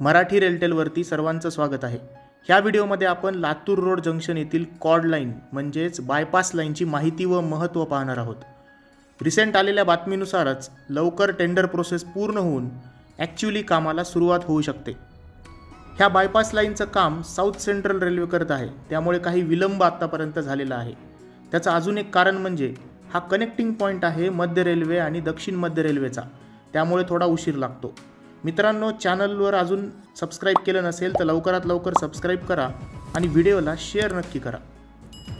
मराठी रेलटेलवरती सर्वांचं स्वागत आहे। ह्या व्हिडिओमध्ये आपण लातूर रोड जंक्शन येथील कॉर्ड लाईन म्हणजेच बायपास लाईनची माहिती व महत्त्व पाहणार आहोत। रिसेंट आलेल्या बातमीनुसारच लवकर टेंडर प्रोसेस पूर्ण होऊन ॲक्च्युअली कामाला सुरुवात होऊ शकते। ह्या बायपास लाईनचं काम साऊथ सेंट्रल रेल्वे करत आहे, त्यामुळे काही विलंब आतापर्यंत झालेला आहे। त्याचं अजून एक कारण म्हणजे हा कनेक्टिंग पॉईंट आहे मध्य रेल्वे आणि दक्षिण मध्य रेल्वेचा, त्यामुळे थोडा उशीर लागतो। मित्रांनो, चॅनलवर अजून सबस्क्राईब केलं नसेल तर लवकरात लवकर सबस्क्राईब करा आणि व्हिडिओला शेअर नक्की करा।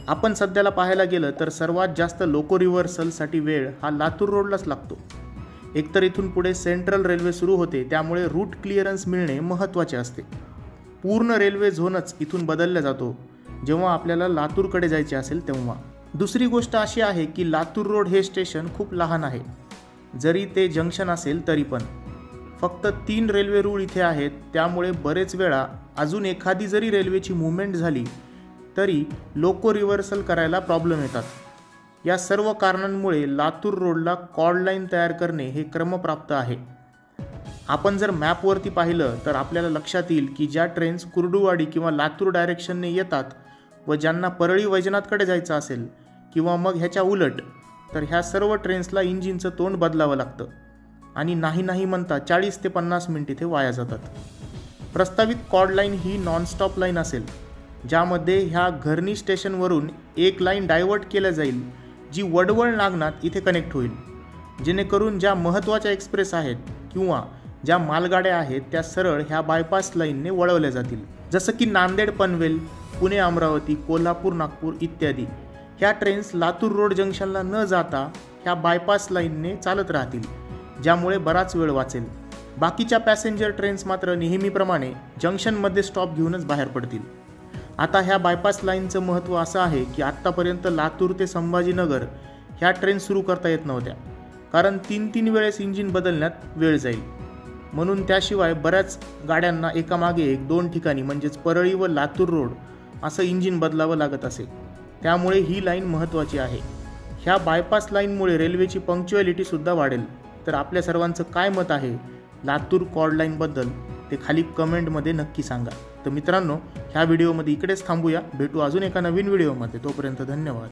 आपण सध्याला पाहायला गेलं तर सर्वात जास्त लोको रिव्हर्सलसाठी वेळ हा लातूर रोडलाच लागतो। एकतर इथून पुढे सेंट्रल रेल्वे सुरू होते, त्यामुळे रूट क्लिअरन्स मिळणे महत्त्वाचे असते। पूर्ण रेल्वे झोनच इथून बदलला जातो जेव्हा आपल्याला लातूरकडे जायचे असेल तेव्हा। दुसरी गोष्ट अशी आहे की लातूर रोड हे स्टेशन खूप लहान आहे, जरी ते जंक्शन असेल तरी पण फक्त 3 रेल्वे रूळ इथे आहेत, त्यामुळे बरेच वेळा अजून एखादी जरी रेल्वेची मूव्हमेंट झाली तरी लोको रिव्हर्सल करायला प्रॉब्लेम येतात। या सर्व कारणांमुळे लातूर रोडला कॉर्ड लाईन तयार करणे हे क्रमप्राप्त आहे। आपण जर मॅपवरती पाहिलं तर आपल्याला लक्षात येईल की ज्या ट्रेन्स कुर्डुवाडी किंवा लातूर डायरेक्शनने येतात व ज्यांना परळी वैजनाथकडे जायचं असेल किंवा मग ह्याच्या उलट, तर ह्या सर्व ट्रेन्सला इंजिनचं तोंड बदलावं लागतं आणि नाही म्हणता 40 ते 50 मिनिट इथे वाया जातात। प्रस्तावित कॉर्ड लाईन ही नॉनस्टॉप लाईन असेल, ज्यामध्ये ह्या घरणी स्टेशनवरून एक लाईन डायव्हर्ट केल्या जाईल जी वडवळ नागनाथ इथे कनेक्ट होईल, जेणेकरून ज्या महत्त्वाच्या एक्सप्रेस आहेत किंवा ज्या मालगाड्या आहेत त्या सरळ ह्या बायपास लाईनने वळवल्या जातील। जसं की नांदेड पनवेल, पुणे अमरावती, कोल्हापूर नागपूर इत्यादी ह्या ट्रेन्स लातूर रोड जंक्शनला न जाता ह्या बायपास लाईनने चालत राहतील, ज्यामुळे बराच वेळ वाचेल। बाकीच्या पॅसेंजर ट्रेन्स मात्र नेहमीप्रमाणे जंक्शनमध्ये स्टॉप घेऊनच बाहेर पडतील। आता ह्या बायपास लाईनचं महत्त्व असं आहे की आत्तापर्यंत लातूर ते संभाजीनगर ह्या ट्रेन सुरू करता येत नव्हत्या, कारण 3 वेळेस इंजिन बदलण्यात वेळ जाईल, म्हणून त्याशिवाय बऱ्याच गाड्यांना एकामागे एक 2 ठिकाणी म्हणजेच परळी व लातूर रोड असं इंजिन बदलावं लागत असे, त्यामुळे ही लाईन महत्त्वाची आहे। ह्या बायपास लाईनमुळे रेल्वेची पंक्च्युअलिटीसुद्धा वाढेल। तर आपल्या सर्वांचं काय मत आहे लातूर कॉर्ड लाईनबद्दल ते खाली कमेंटमध्ये नक्की सांगा। तर मित्रांनो, ह्या व्हिडिओमध्ये इकडेच थांबूया, भेटू अजून एका नवीन व्हिडिओमध्ये। तोपर्यंत धन्यवाद।